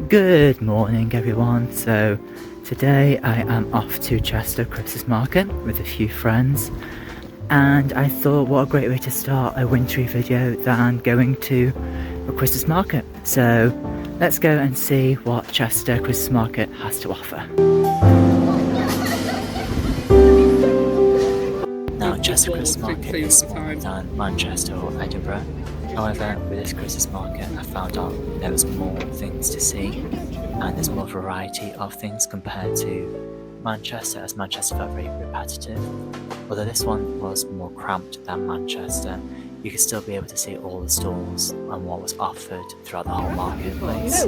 Good morning everyone. So today I am off to Chester Christmas Market with a few friends, and I thought what a great way to start a wintry video than going to a Christmas market. So let's go and see what Chester Christmas Market has to offer. Now Chester Christmas Market is smaller than Manchester or Edinburgh. However, with this Christmas market I found out there was more things to see and there's more variety of things compared to Manchester, as Manchester felt very repetitive. Although this one was more cramped than Manchester, you could still be able to see all the stalls and what was offered throughout the whole marketplace.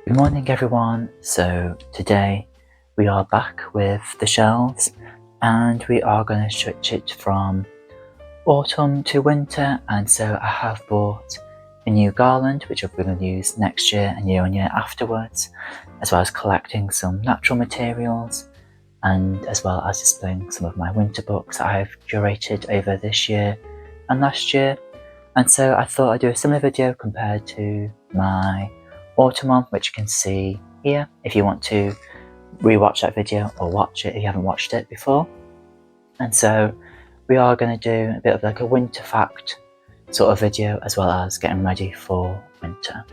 Good morning everyone. So today we are back with the shelves and we are going to switch it from autumn to winter, and so I have bought a new garland which I'm going to use next year and year afterwards, as well as collecting some natural materials and as well as displaying some of my winter books that I've curated over this year and last year. And so I thought I'd do a similar video compared to my autumn one, which you can see here if you want to rewatch that video or watch it if you haven't watched it before. And so we are going to do a bit of like a winter fact sort of video, as well as getting ready for winter.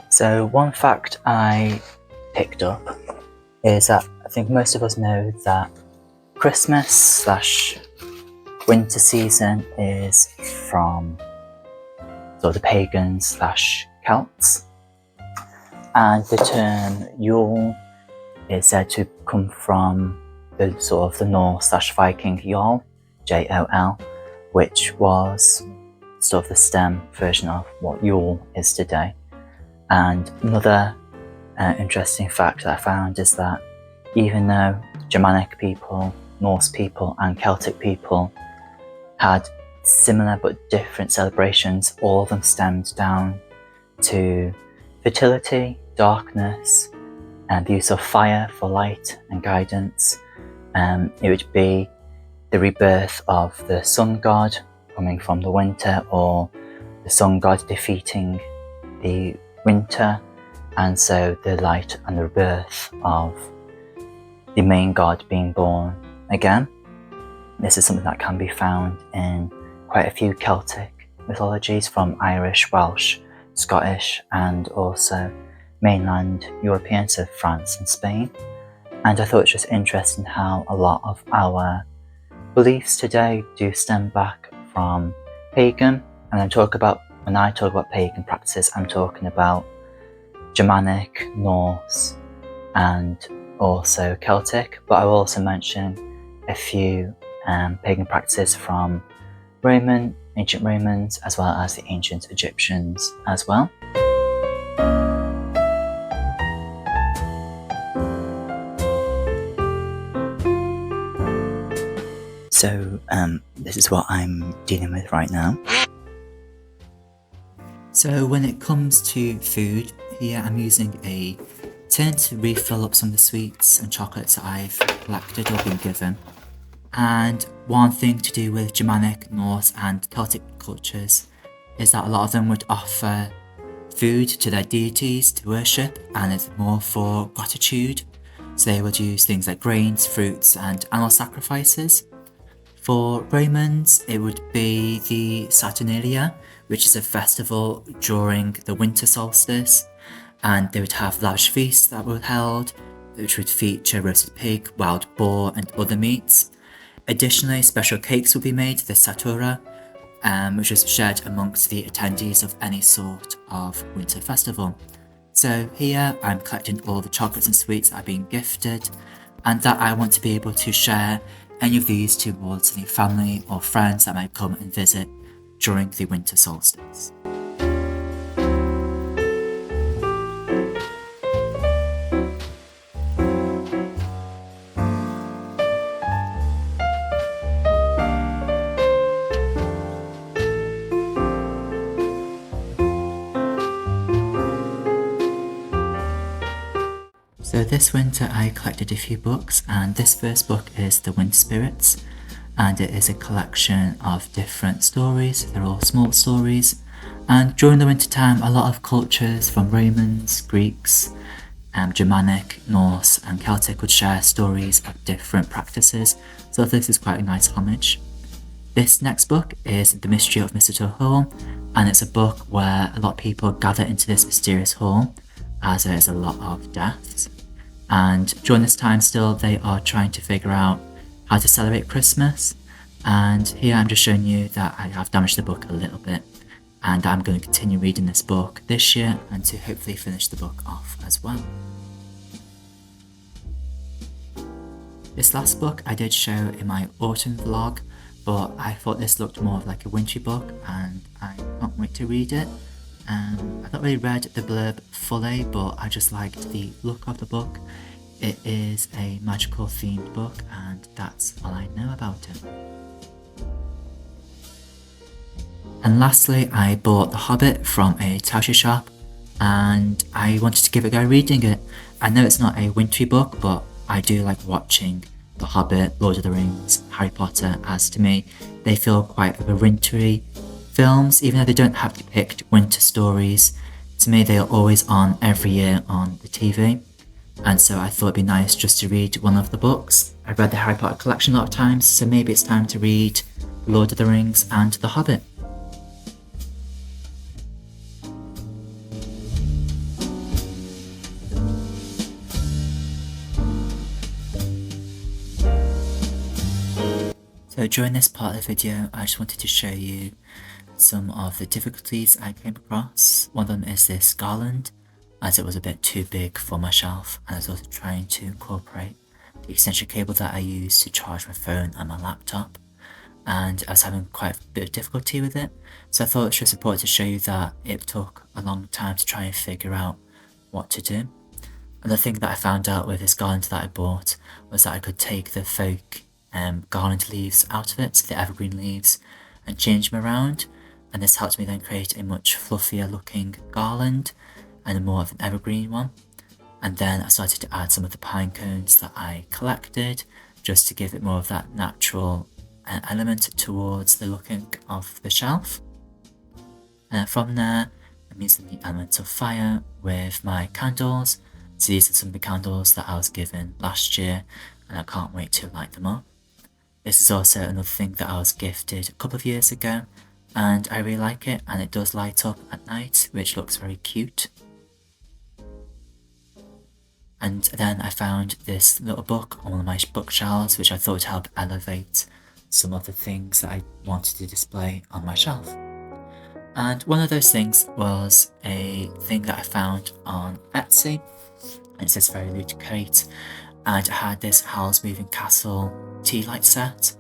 So one fact I picked up is that I think most of us know that Christmas / winter season is from sort of the pagans / Celts, and the term Yule is said to come from the sort of the Norse / Viking Jarl, J-O-L, which was sort of the stem version of what Yule is today. And another interesting fact that I found is that even though Germanic people, Norse people and Celtic people had similar but different celebrations. All of them stemmed down to fertility, darkness, and the use of fire for light and guidance. It would be the rebirth of the sun god coming from the winter, or the sun god defeating the winter, and so the light and the rebirth of the main god being born again. This is something that can be found in quite a few Celtic mythologies, from Irish, Welsh, Scottish, and also mainland European, so France and Spain. And I thought it's just interesting how a lot of our beliefs today do stem back from pagan. And when I talk about pagan practices, I'm talking about Germanic, Norse, and also Celtic. But I will also mention a few pagan practices from ancient Romans, as well as the ancient Egyptians as well. So this is what I'm dealing with right now. So when it comes to food, here I'm using a tin to refill up some of the sweets and chocolates that I've collected or been given. And one thing to do with Germanic, Norse and Celtic cultures is that a lot of them would offer food to their deities to worship, and it's more for gratitude. So they would use things like grains, fruits and animal sacrifices. For Romans, it would be the Saturnalia, which is a festival during the winter solstice, and they would have lavish feasts that were held, which would feature roasted pig, wild boar and other meats. Additionally, special cakes would be made, the satura, which is shared amongst the attendees of any sort of winter festival. So here I'm collecting all the chocolates and sweets that I've been gifted, and that I want to be able to share any of these towards any family or friends that might come and visit during the winter solstice. So this winter I collected a few books, and this first book is The Winter Spirits, and it is a collection of different stories. They're all small stories, and during the winter time a lot of cultures from Romans, Greeks, Germanic, Norse and Celtic would share stories of different practices, so this is quite a nice homage. This next book is The Mystery of Mr. Hall, and it's a book where a lot of people gather into this mysterious hall as there is a lot of deaths. And during this time still they are trying to figure out how to celebrate Christmas, and here I'm just showing you that I have damaged the book a little bit, and I'm going to continue reading this book this year and to hopefully finish the book off as well. This last book I did show in my autumn vlog, but I thought this looked more like a wintry book and I can't wait to read it. I've not really read the blurb fully, but I just liked the look of the book. It is a magical themed book, and that's all I know about it. And lastly, I bought The Hobbit from a tattoo shop, and I wanted to give it a go reading it. I know it's not a wintry book, but I do like watching The Hobbit, Lord of the Rings, Harry Potter, as to me they feel quite of a wintry films, even though they don't have depict winter stories. To me they are always on every year on the TV, and so I thought it'd be nice just to read one of the books. I've read the Harry Potter collection a lot of times, so maybe it's time to read Lord of the Rings and The Hobbit. So during this part of the video I just wanted to show you some of the difficulties I came across. One of them is this garland, as it was a bit too big for my shelf, and I was also trying to incorporate the extension cable that I use to charge my phone and my laptop, and I was having quite a bit of difficulty with it, so I thought it's just important to show you that it took a long time to try and figure out what to do. And the thing that I found out with this garland that I bought was that I could take the faux garland leaves out of it, the evergreen leaves, and change them around. And this helped me then create a much fluffier looking garland and a more of an evergreen one. And then I started to add some of the pine cones that I collected just to give it more of that natural element towards the looking of the shelf. And from there, I'm using the elements of fire with my candles. So these are some of the candles that I was given last year, and I can't wait to light them up. This is also another thing that I was gifted a couple of years ago, and I really like it, and it does light up at night, which looks very cute. And then I found this little book on one of my bookshelves, which I thought would help elevate some of the things that I wanted to display on my shelf. And one of those things was a thing that I found on Etsy. It says very redecorate, and it had this Howl's Moving Castle tea light set.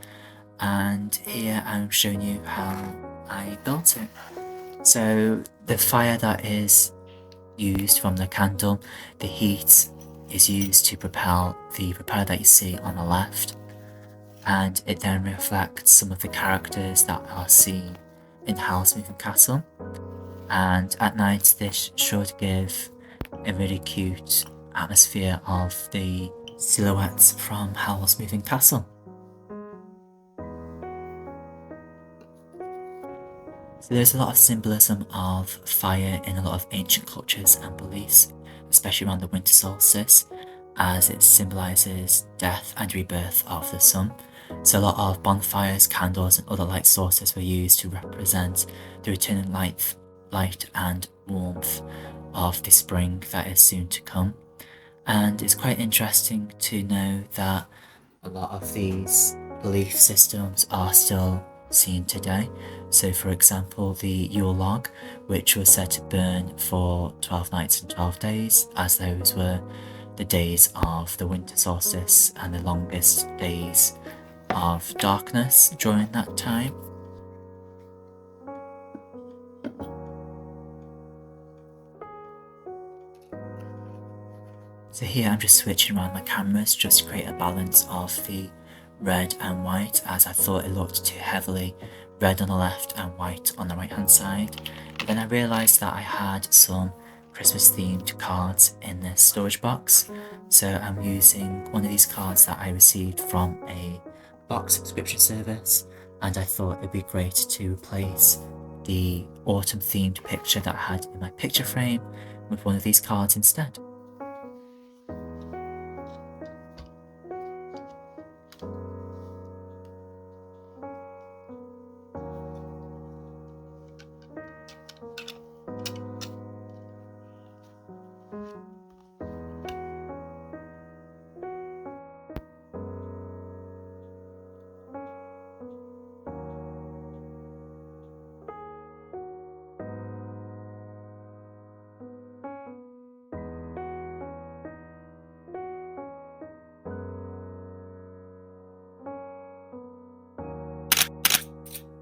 And here I'm showing you how I built it. So the fire that is used from the candle, the heat is used to propel the propeller that you see on the left, and it then reflects some of the characters that are seen in Howl's Moving Castle. And at night this should give a really cute atmosphere of the silhouettes from Howl's Moving Castle. So there's a lot of symbolism of fire in a lot of ancient cultures and beliefs, especially around the winter solstice, as it symbolises death and rebirth of the sun. So a lot of bonfires, candles and other light sources were used to represent the returning light and warmth of the spring that is soon to come. And it's quite interesting to know that a lot of these belief systems are still seen today. So for example, the Yule log, which was said to burn for 12 nights and 12 days, as those were the days of the winter solstice and the longest days of darkness during that time. So here I'm just switching around my cameras just to create a balance of the red and white, as I thought it looked too heavily red on the left and white on the right hand side. But then I realised that I had some Christmas themed cards in this storage box, so I'm using one of these cards that I received from a box subscription service, and I thought it'd be great to replace the autumn themed picture that I had in my picture frame with one of these cards instead.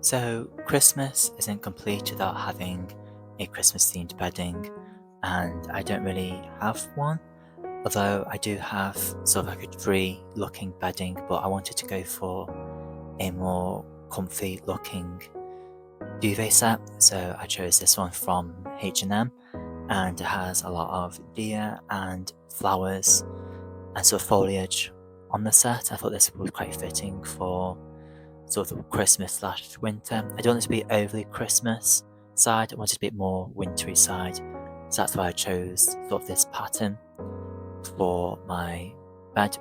So Christmas isn't complete without having a Christmas themed bedding, and I don't really have one, although I do have sort of like a tree looking bedding, but I wanted to go for a more comfy looking duvet set, so I chose this one from H&M, and it has a lot of deer and flowers and sort of foliage on the set. I thought this was quite fitting for sort of Christmas/winter. I don't want it to be overly Christmas side, I want it to be more wintry side. So that's why I chose sort of this pattern for my bed.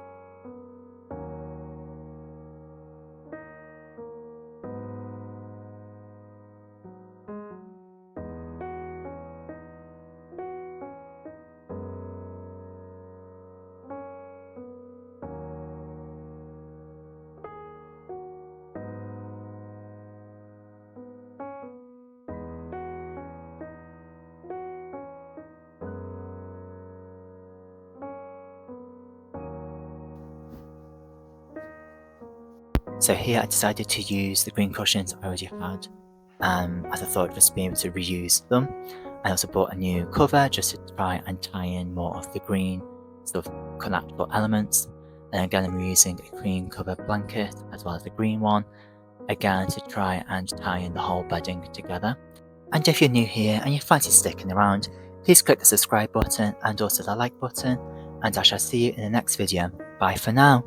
So here I decided to use the green cushions I already had, as I thought I'd just be able to reuse them. I also bought a new cover just to try and tie in more of the green sort of natural elements. And again, I'm using a cream covered blanket as well as the green one, again to try and tie in the whole bedding together. And if you're new here and you fancy sticking around, please click the subscribe button and also the like button, and I shall see you in the next video. Bye for now.